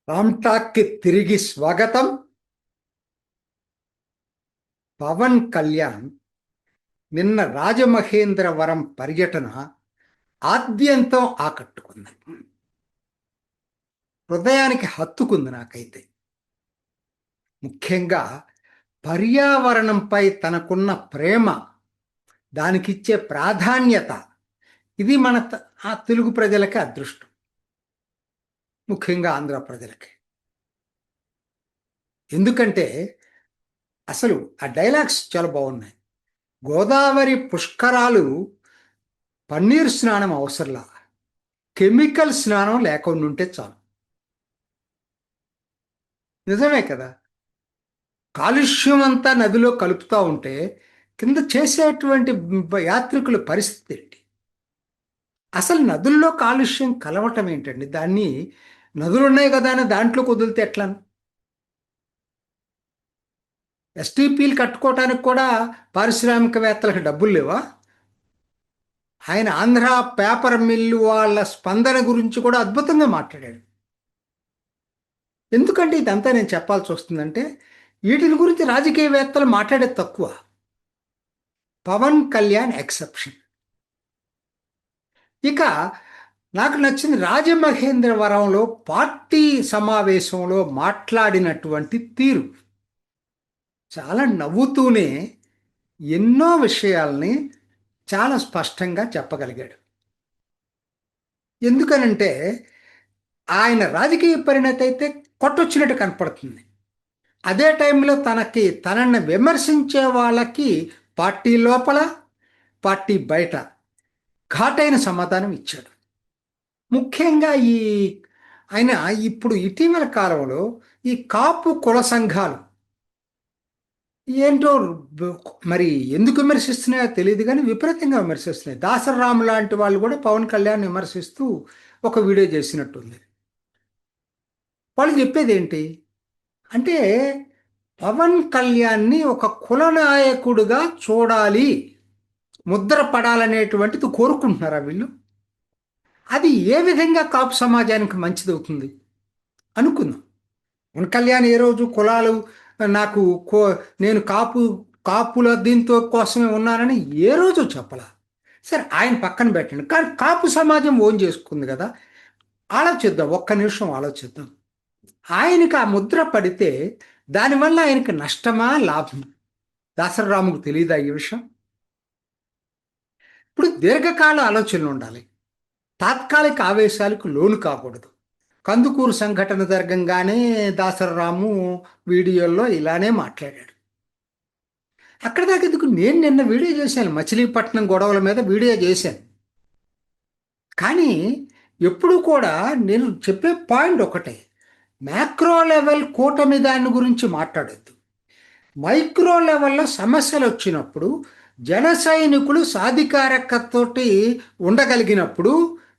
రామ్ టాక్కి తిరిగి స్వాగతం. పవన్ కళ్యాణ్ నిన్న రాజమహేంద్రవరం పర్యటన ఆద్యంతం ఆకట్టుకుంది. హృదయానికి హత్తుకుంది నాకైతే. ముఖ్యంగా పర్యావరణంపై తనకున్న ప్రేమ, దానికిచ్చే ప్రాధాన్యత, ఇది మన ఆ తెలుగు ప్రజలకి అదృష్టం, ముఖ్యంగా ఆంధ్ర ప్రజలకి. ఎందుకంటే అసలు ఆ డైలాగ్స్ చాలా బాగున్నాయి. గోదావరి పుష్కరాలు పన్నీరు స్నానం అవసరంలా, కెమికల్ స్నానం లేకుండా ఉంటే చాలు. నిజమే కదా. కాలుష్యం అంతా నదిలో కలుపుతూ ఉంటే కింద చేసేటువంటి యాత్రికుల పరిస్థితి ఏంటి? అసలు నదుల్లో కాలుష్యం కలవటం ఏంటండి? దాన్ని నదులు ఉన్నాయి కదా అని దాంట్లో కుదిలితే ఎట్లా? ఎస్టీపీలు కట్టుకోవటానికి కూడా పారిశ్రామికవేత్తలకు డబ్బులు లేవా? ఆయన ఆంధ్ర పేపర్ మిల్లు వాళ్ళ స్పందన గురించి కూడా అద్భుతంగా మాట్లాడాడు. ఎందుకంటే ఇదంతా నేను చెప్పాల్సి వస్తుందంటే వీటిని గురించి రాజకీయవేత్తలు మాట్లాడేది తక్కువ. పవన్ కళ్యాణ్ ఎక్సెప్షన్. ఇక నాకు నచ్చింది రాజమహేంద్రవరంలో పార్టీ సమావేశంలో మాట్లాడినటువంటి తీరు. చాలా నవ్వుతూనే ఎన్నో విషయాల్ని చాలా స్పష్టంగా చెప్పగలిగాడు. ఎందుకనంటే ఆయన రాజకీయ పరిణతి అయితే కొట్టొచ్చినట్టు కనపడుతుంది. అదే టైంలో తనని విమర్శించే వాళ్ళకి పార్టీ లోపల, పార్టీ బయట ఘాటైన సమాధానం ఇచ్చాడు. ముఖ్యంగా ఆయన ఇప్పుడు ఇటీవల కాలంలో ఈ కాపు కుల సంఘాలు ఏంటో మరి ఎందుకు విమర్శిస్తున్నాయో తెలియదు, కానీ విపరీతంగా విమర్శిస్తున్నాయి. దాసరాము లాంటి వాళ్ళు కూడా పవన్ కళ్యాణ్ విమర్శిస్తూ ఒక వీడియో చేసినట్టుంది. వాళ్ళు చెప్పేది ఏంటి అంటే పవన్ కళ్యాణ్ని ఒక కుల నాయకుడుగా చూడాలి, ముద్ర పడాలనేటువంటిది కోరుకుంటున్నారా వీళ్ళు? అది ఏ విధంగా కాపు సమాజానికి మంచిది అవుతుంది అనుకుందాం. పవన్ కళ్యాణ్ ఏ రోజు కులాలు నాకు నేను కాపుల దీంతో కోసమే ఉన్నానని ఏ రోజు చెప్పలా. సరే ఆయన పక్కన పెట్టండి, కానీ కాపు సమాజం ఓన్ చేసుకుంది కదా. ఆలోచిద్దాం, ఒక్క నిమిషం ఆలోచిద్దాం. ఆయనకి ఆ ముద్ర పడితే దానివల్ల ఆయనకి నష్టమా లాభం? దాసరరాముకు తెలియదా ఈ విషయం? ఇప్పుడు దీర్ఘకాల ఆలోచనలు ఉండాలి, తాత్కాలిక ఆవేశాలకు లోను కాకూడదు. కందుకూరు సంఘటన జరగంగానే దాసరరాము వీడియోల్లో ఇలానే మాట్లాడాడు. అక్కడ దాకా ఎందుకు, నేను నిన్న వీడియో చేశాను, మచిలీపట్నం గొడవల మీద వీడియో చేశాను. కానీ ఎప్పుడు కూడా నేను చెప్పే పాయింట్ ఒకటే, మ్యాక్రో లెవెల్ కూటమి దాని గురించి మాట్లాడద్దు. మైక్రో లెవెల్లో సమస్యలు వచ్చినప్పుడు జన సైనికులు సాధికారకతోటి ఉండగలిగినప్పుడు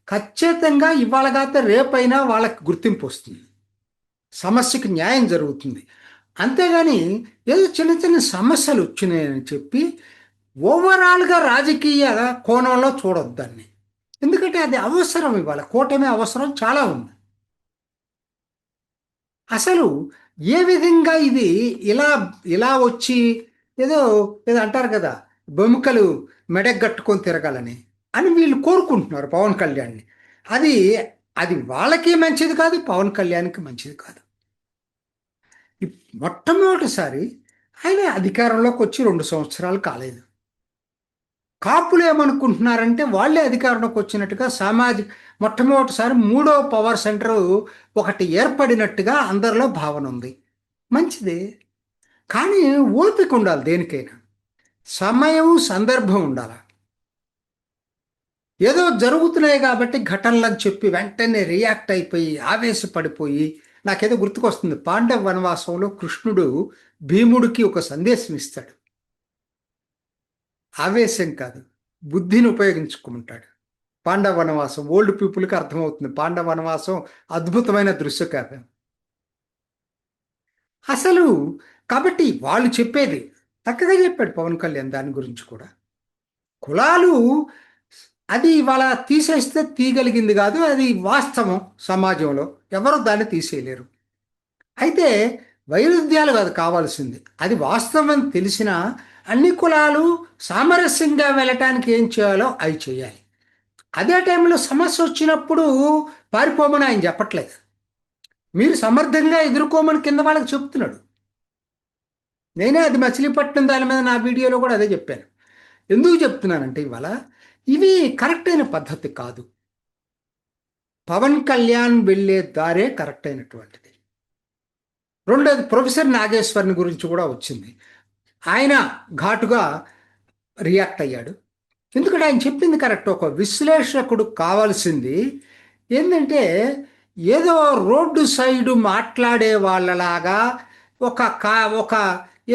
ఖచ్చితంగా ఇవాళ కాక రేపైనా వాళ్ళకి గుర్తింపు వస్తుంది, సమస్యకి న్యాయం జరుగుతుంది. అంతేగాని ఏదో చిన్న చిన్న సమస్యలు వచ్చినాయని చెప్పి ఓవరాల్గా రాజకీయ కోణంలో చూడొద్దాన్ని. ఎందుకంటే అది అవసరం, ఇవాళ కూటమి అవసరం చాలా ఉంది. అసలు ఏ విధంగా ఇది ఇలా ఇలా వచ్చి ఏదో ఏదో అంటారు కదా, బొమ్మికలు మెడగట్టుకొని తిరగాలని అని వీళ్ళు కోరుకుంటున్నారు పవన్ కళ్యాణ్ని. అది అది వాళ్ళకి మంచిది కాదు, పవన్ కళ్యాణ్కి మంచిది కాదు. మొట్టమొదటిసారి ఆయన అధికారంలోకి వచ్చి 2 సంవత్సరాలు కాలేదు. కాపులు ఏమనుకుంటున్నారంటే వాళ్ళే అధికారంలోకి వచ్చినట్టుగా మొట్టమొదటిసారి 3వ పవర్ సెంటర్ ఒకటి ఏర్పడినట్టుగా అందరిలో భావన ఉంది. మంచిదే, కానీ ఓపిక ఉండాలి దేనికైనా, సమయం సందర్భం ఉండాలి. ఏదో జరుగుతున్నాయి కాబట్టి ఘటనలని చెప్పి వెంటనే రియాక్ట్ అయిపోయి ఆవేశపడిపోయి, నాకేదో గుర్తుకొస్తుంది, పాండవ వనవాసంలో కృష్ణుడు భీముడికి ఒక సందేశం ఇస్తాడు. ఆవేశం కాదు, బుద్ధిని ఉపయోగించుకుంటాడు. పాండవ వనవాసం ఓల్డ్ పీపుల్కి అర్థమవుతుంది. పాండవ వనవాసం అద్భుతమైన దృశ్య కావ్యం అసలు. కాబట్టి వాళ్ళు చెప్పేది చక్కగా చెప్పాడు పవన్ కళ్యాణ్ దాని గురించి కూడా. కులాలు అది ఇవాళ తీసేస్తే తీయగలిగింది కాదు, అది వాస్తవం. సమాజంలో ఎవరు దాన్ని తీసేయలేరు. అయితే వైరుధ్యాలు కాదు కావాల్సింది, అది వాస్తవం తెలిసిన అన్ని కులాలు సామరస్యంగా వెళ్ళటానికి ఏం చేయాలో అవి చేయాలి. అదే టైంలో సమస్య వచ్చినప్పుడు పారిపోమని ఆయన చెప్పట్లేదు. మీరు సమర్థంగా ఎదుర్కోమని కింద వాళ్ళకి చెప్తున్నాడు. నేనే అది మచిలీపట్నం దాని మీద నా వీడియోలో కూడా అదే చెప్పాను. ఎందుకు చెప్తున్నానంటే ఇవాళ ఇవి కరెక్ట్ అయిన పద్ధతి కాదు. పవన్ కళ్యాణ్ వెళ్ళే దారే కరెక్ట్ అయినటువంటిది. రెండోది ప్రొఫెసర్ నాగేశ్వరిని గురించి కూడా వచ్చింది. ఆయన ఘాటుగా రియాక్ట్ అయ్యాడు. ఎందుకంటే ఆయన చెప్పింది కరెక్ట్. ఒక విశ్లేషకుడు కావాల్సింది ఏంటంటే ఏదో రోడ్డు సైడు మాట్లాడే వాళ్ళలాగా ఒక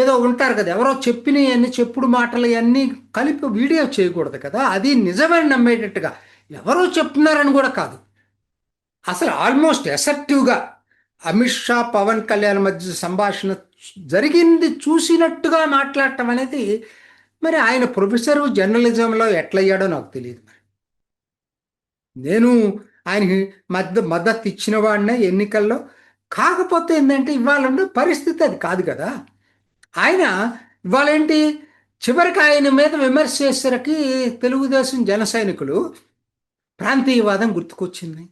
ఏదో ఉంటారు కదా, ఎవరో చెప్పినవన్నీ చెప్పుడు మాటలు అన్నీ కలిపి వీడియో చేయకూడదు కదా. అది నిజమని నమ్మేటట్టుగా ఎవరో చెప్తున్నారని కూడా కాదు, అసలు ఆల్మోస్ట్ ఎసెప్టివ్గా అమిత్ షా పవన్ కళ్యాణ్ మధ్య సంభాషణ జరిగింది చూసినట్టుగా మాట్లాడటం అనేది, మరి ఆయన ప్రొఫెసరు జర్నలిజంలో ఎట్లయ్యాడో నాకు తెలియదు. మరి నేను ఆయనకి మద్దతు ఇచ్చిన వాడినే ఎన్నికల్లో. కాకపోతే ఏంటంటే ఇవాళ ఉన్న పరిస్థితి అది కాదు కదా. ఆయన ఇవాళ ఏంటి, చివరికి ఆయన మీద విమర్శ చేసరికి తెలుగుదేశం జన సైనికులు ప్రాంతీయవాదం గుర్తుకొచ్చింది.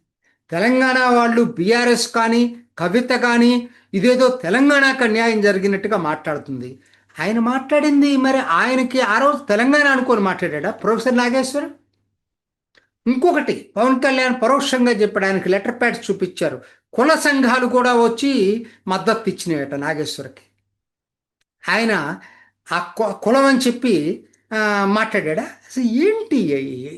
తెలంగాణ వాళ్ళు బీఆర్ఎస్ కానీ కవిత కానీ ఇదేదో తెలంగాణకు అన్యాయం జరిగినట్టుగా మాట్లాడుతుంది. ఆయన మాట్లాడింది మరి ఆయనకి ఆ రోజు తెలంగాణ అనుకొని మాట్లాడా ప్రొఫెసర్ నాగేశ్వర్? ఇంకొకటి పవన్ కళ్యాణ్ పరోక్షంగా చెప్పడానికి లెటర్ ప్యాడ్స్ చూపించారు. కుల సంఘాలు కూడా వచ్చి మద్దతు ఇచ్చినాయట నాగేశ్వరకి. ఆయన ఆ కులం అని చెప్పి మాట్లాడా. అసలు ఏంటి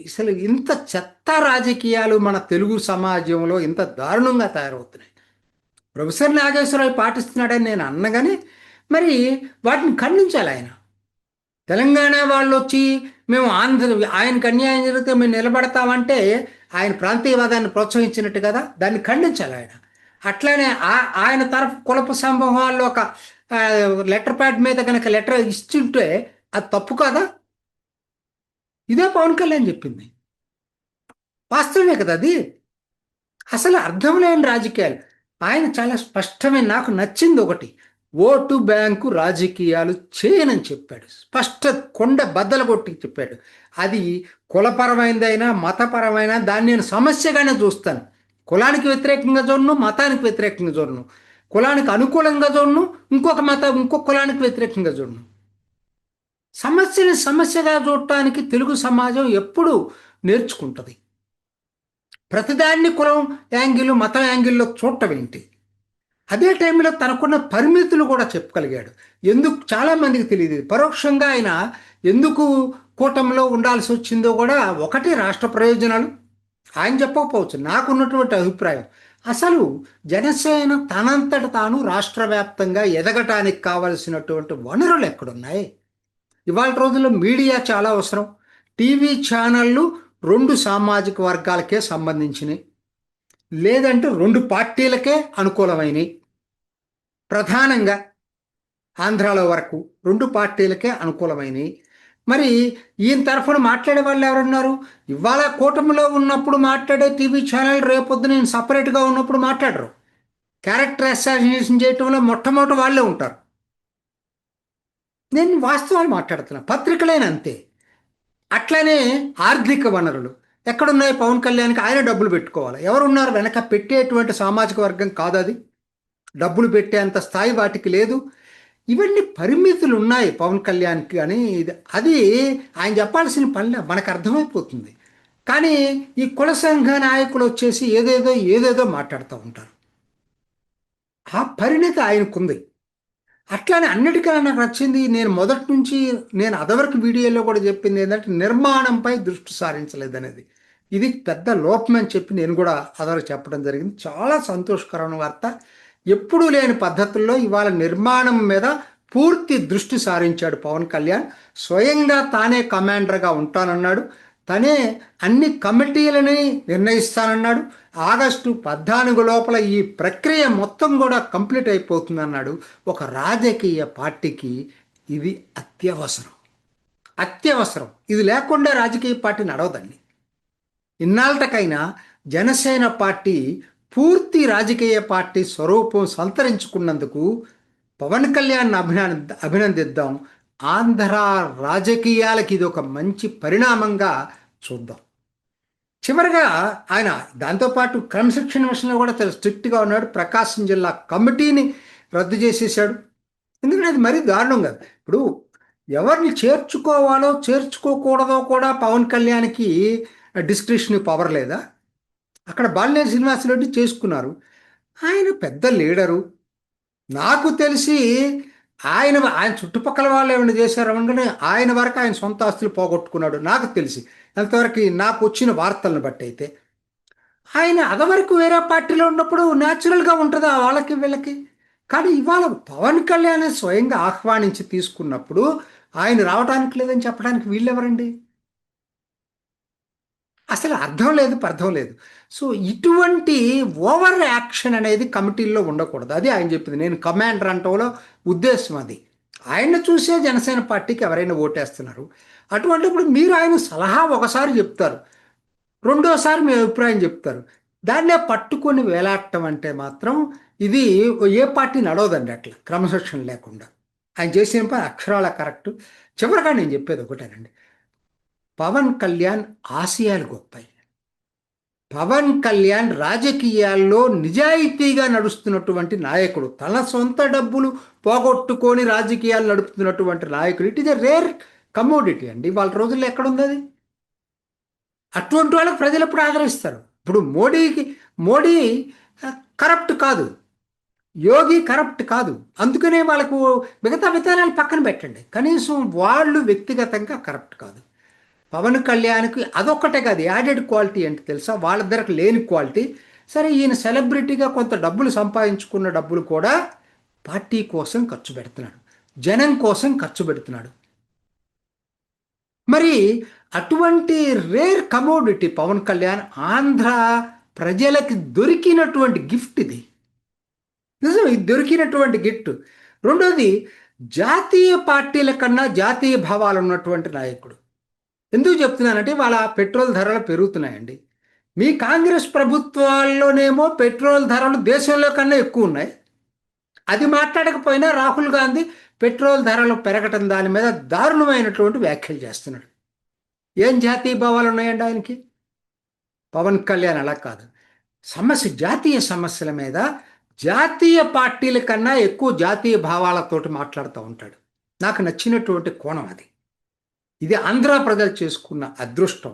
అసలు ఇంత చెత్త రాజకీయాలు మన తెలుగు సమాజంలో ఇంత దారుణంగా తయారవుతున్నాయి. ప్రొఫెసర్ నాగేశ్వరరావు పాటిస్తున్నాడని నేను అన్నగానే మరి వాటిని ఖండించాలి ఆయన. తెలంగాణ వాళ్ళు వచ్చి మేము ఆయనకు అన్యాయం జరిగితే మేము నిలబడతామంటే ఆయన ప్రాంతీయవాదాన్ని ప్రోత్సహించినట్టు కదా, దాన్ని ఖండించాలి ఆయన. అట్లానే ఆయన తరఫు కులప సంభవాల్లో ఒక లెటర్ ప్యాడ్ మీద కనుక లెటర్ ఇస్తుంటే అది తప్పు కాదా? ఇదే పవన్ కళ్యాణ్ చెప్పింది వాస్తవమే కదా అది. అసలు అర్థం లేని రాజకీయాలు. ఆయన చాలా స్పష్టమైన, నాకు నచ్చింది ఒకటి, ఓటు బ్యాంకు రాజకీయాలు చేయనని చెప్పాడు. స్పష్ట కొండ బద్దలు కొట్టి చెప్పాడు. అది కులపరమైనదైనా మతపరమైన దాన్ని నేను సమస్యగానే చూస్తాను. కులానికి వ్యతిరేకంగా చూడను, మతానికి వ్యతిరేకంగా చూడను, కులానికి అనుకూలంగా చూడను, ఇంకొక కులానికి వ్యతిరేకంగా చూడను. సమస్యని సమస్యగా చూడటానికి తెలుగు సమాజం ఎప్పుడు నేర్చుకుంటుంది. ప్రతిదాన్ని కులం యాంగిల్ మతం యాంగిల్లో చూడటం ఏంటి? అదే టైంలో తనకున్న పరిమితులు కూడా చెప్పగలిగాడు. ఎందుకు చాలామందికి తెలియదు. పరోక్షంగా ఆయన ఎందుకు కూటమిలో ఉండాల్సి వచ్చిందో కూడా, ఒకటి రాష్ట్ర ప్రయోజనాలు, ఆయన చెప్పకపోవచ్చు, నాకున్నటువంటి అభిప్రాయం. అసలు జనసేన తనంతట తాను రాష్ట్ర వ్యాప్తంగా ఎదగటానికి కావలసినటువంటి వనరులు ఎక్కడున్నాయి? ఇవాళ రోజుల్లో మీడియా చాలా అవసరం. టీవీ ఛానళ్ళు 2 సామాజిక వర్గాలకే సంబంధించినవి, లేదంటే 2 పార్టీలకే అనుకూలమైనవి. ప్రధానంగా ఆంధ్రాలో వరకు 2 పార్టీలకే అనుకూలమైనవి. మరి ఈయన తరఫున మాట్లాడే వాళ్ళు ఎవరున్నారు? ఇవాళ కూటమిలో ఉన్నప్పుడు మాట్లాడే టీవీ ఛానల్ రేపొద్దు నేను సపరేట్గా ఉన్నప్పుడు మాట్లాడరు. క్యారెక్టర్ అసాసినేషన్ చేయటంలో మొట్టమొదటి వాళ్ళే ఉంటారు. నేను వాస్తవాలు మాట్లాడుతున్నా. పత్రికలైన అంతే. అట్లనే ఆర్థిక వనరులు ఎక్కడున్నాయి? పవన్ కళ్యాణ్కి ఆయన డబ్బులు పెట్టుకోవాలి. ఎవరున్నారు వెనక పెట్టేటువంటి సామాజిక వర్గం కాదు అది. డబ్బులు పెట్టేంత స్థాయి వాటికి లేదు. ఇవన్నీ పరిమితులు ఉన్నాయి పవన్ కళ్యాణ్కి అని అది ఆయన చెప్పాల్సిన పనిలే, మనకు అర్థమైపోతుంది. కానీ ఈ కుల సంఘ నాయకులు వచ్చేసి ఏదేదో మాట్లాడుతూ ఉంటారు. ఆ పరిణతి ఆయనకుంది. అట్లానే అన్నిటికన్నా నాకు నచ్చింది, నేను మొదటి నుంచి నేను అదవరకు వీడియోలో కూడా చెప్పింది ఏంటంటే నిర్మాణంపై దృష్టి సారించలేదనేది. ఇది పెద్ద లోపం అని చెప్పి నేను కూడా అదవరకు చెప్పడం జరిగింది. చాలా సంతోషకరమైన వార్త. ఎప్పుడూ లేని పద్ధతుల్లో ఇవాళ నిర్మాణం మీద పూర్తి దృష్టి సారించాడు పవన్ కళ్యాణ్. స్వయంగా తానే కమాండర్గా ఉంటానన్నాడు. తనే అన్ని కమిటీలని నిర్ణయిస్తానన్నాడు. ఆగస్టు 14 లోపల ఈ ప్రక్రియ మొత్తం కూడా కంప్లీట్ అయిపోతుందన్నాడు. ఒక రాజకీయ పార్టీకి ఇది అత్యవసరం. ఇది లేకుండా రాజకీయ పార్టీ నడవదండి. ఇన్నాళ్ళకైనా జనసేన పార్టీ పూర్తి రాజకీయ పార్టీ స్వరూపం సంతరించుకున్నందుకు పవన్ కళ్యాణ్ అభినందిద్దాం. ఆంధ్ర రాజకీయాలకి ఇది ఒక మంచి పరిణామంగా చూద్దాం. చివరిగా ఆయన దాంతోపాటు క్రమశిక్షణ విషయంలో కూడా చాలా స్ట్రిక్ట్గా ఉన్నాడు. ప్రకాశం జిల్లా కమిటీని రద్దు చేసేసాడు. ఎందుకంటే అది మరీ దారుణం కదా. ఇప్పుడు ఎవరిని చేర్చుకోవాలో చేర్చుకోకూడదో కూడా పవన్ కళ్యాణ్కి డిస్క్రిప్షన్ పవర్ లేదా? అక్కడ బాలినేని శ్రీనివాసరెడ్డి చేసుకున్నారు. ఆయన పెద్ద లీడరు. నాకు తెలిసి ఆయన ఆయన చుట్టుపక్కల వాళ్ళు ఏమైనా చేశారు అనగానే ఆయన వరకు ఆయన సొంత ఆస్తులు పోగొట్టుకున్నాడు నాకు తెలిసి. ఎంతవరకు నాకు వచ్చిన వార్తలను బట్టి అయితే ఆయన అదవరకు వేరే పార్టీలో ఉన్నప్పుడు న్యాచురల్గా ఉంటుంది వాళ్ళకి వీళ్ళకి. కానీ ఇవాళ పవన్ కళ్యాణ్ స్వయంగా ఆహ్వానించి తీసుకున్నప్పుడు ఆయన రావడానికి లేదని చెప్పడానికి వీళ్ళెవరండి? అసలు అర్థం లేదు, అర్థం లేదు. సో ఇటువంటి ఓవర్ యాక్షన్ అనేది కమిటీల్లో ఉండకూడదు. అది ఆయన చెప్పింది. నేను కమాండర్ అంటంలో ఉద్దేశం అది. ఆయన చూసే జనసేన పార్టీకి ఎవరైనా ఓటేస్తున్నారు. అటువంటిప్పుడు మీరు ఆయన సలహా ఒకసారి చెప్తారు, రెండోసారి మీ అభిప్రాయం చెప్తారు. దాన్నే పట్టుకొని వేలాడటం అంటే మాత్రం ఇది ఏ పార్టీ నడవదండి అట్లా క్రమశిక్షణ లేకుండా. ఆయన చేసిన పని అక్షరాల కరెక్ట్. చివరిగా నేను చెప్పేది ఒకటేనండి, పవన్ కళ్యాణ్ ఆశయాలు గొప్పవి. పవన్ కళ్యాణ్ రాజకీయాల్లో నిజాయితీగా నడుస్తున్నటువంటి నాయకుడు. తన సొంత డబ్బులు పోగొట్టుకొని రాజకీయాలు నడుపుతున్నటువంటి నాయకుడు. It is a rare commodity అండి. వాళ్ళ రోజుల్లో ఎక్కడుంది అది? అటువంటి వాళ్ళకి ప్రజలు ఎప్పుడు ఆదరిస్తారు? ఇప్పుడు మోడీ కరప్ట్ కాదు, యోగి కరప్ట్ కాదు. అందుకనే వాళ్ళకు మిగతా విధానాలు పక్కన పెట్టండి, కనీసం వాళ్ళు వ్యక్తిగతంగా కరప్ట్ కాదు. పవన్ కళ్యాణ్కి అదొక్కటే కాదు, యాడెడ్ క్వాలిటీ అంటే తెలుసా? వాళ్ళిద్దరికి లేని క్వాలిటీ. సరే, ఈయన సెలబ్రిటీగా కొంత డబ్బులు సంపాదించుకున్న డబ్బులు కూడా పార్టీ కోసం ఖర్చు పెడుతున్నాడు, జనం కోసం ఖర్చు పెడుతున్నాడు. మరి అటువంటి రేర్ కమోడిటీ పవన్ కళ్యాణ్. ఆంధ్ర ప్రజలకి దొరికినటువంటి గిఫ్ట్ ఇది, నిజం, ఇది దొరికినటువంటి గిఫ్ట్. రెండోది, జాతీయ పార్టీల కన్నా జాతీయ భావాలు ఉన్నటువంటి నాయకుడు. ఎందుకు చెప్తున్నానంటే వాళ్ళ పెట్రోల్ ధరలు పెరుగుతున్నాయండి. మీ కాంగ్రెస్ ప్రభుత్వాల్లోనేమో పెట్రోల్ ధరలు దేశంలో కన్నా ఎక్కువ ఉన్నాయి. అది మాట్లాడకపోయినా రాహుల్ గాంధీ పెట్రోల్ ధరలు పెరగటం దాని మీద దారుణమైనటువంటి వ్యాఖ్యలు చేస్తున్నాడు. ఏం జాతీయ భావాలు ఉన్నాయండి ఆయనకి? పవన్ కళ్యాణ్ అలా కాదు. జాతీయ సమస్యల మీద జాతీయ పార్టీల కన్నా ఎక్కువ జాతీయ భావాలతోటి మాట్లాడుతూ ఉంటాడు. నాకు నచ్చినటువంటి కోణం అది. ఇది ఆంధ్ర ప్రజలు చేసుకున్న అదృష్టం.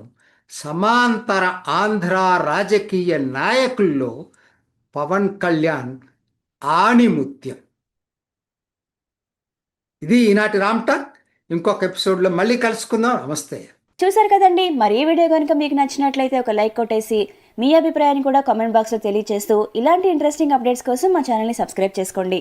సమాంతర ఆంధ్ర రాజకీయ నాయకుల్లో పవన్ కళ్యాణ్ ఆణిముత్యం. ఇది ఈనాటి రామ్ టాక్. ఇంకొక ఎపిసోడ్లో మళ్ళీ కలుసుకుందాం. నమస్తే. చూసారు కదండి, మరి ఈ వీడియో కనుక మీకు నచ్చినట్లయితే ఒక లైక్ కొట్టేసి మీ అభిప్రాయాన్ని కూడా కామెంట్ బాక్స్లో తెలియజేస్తూ ఇలాంటి ఇంట్రెస్టింగ్ అప్డేట్స్ కోసం మా ఛానల్ని సబ్స్క్రైబ్ చేసుకోండి.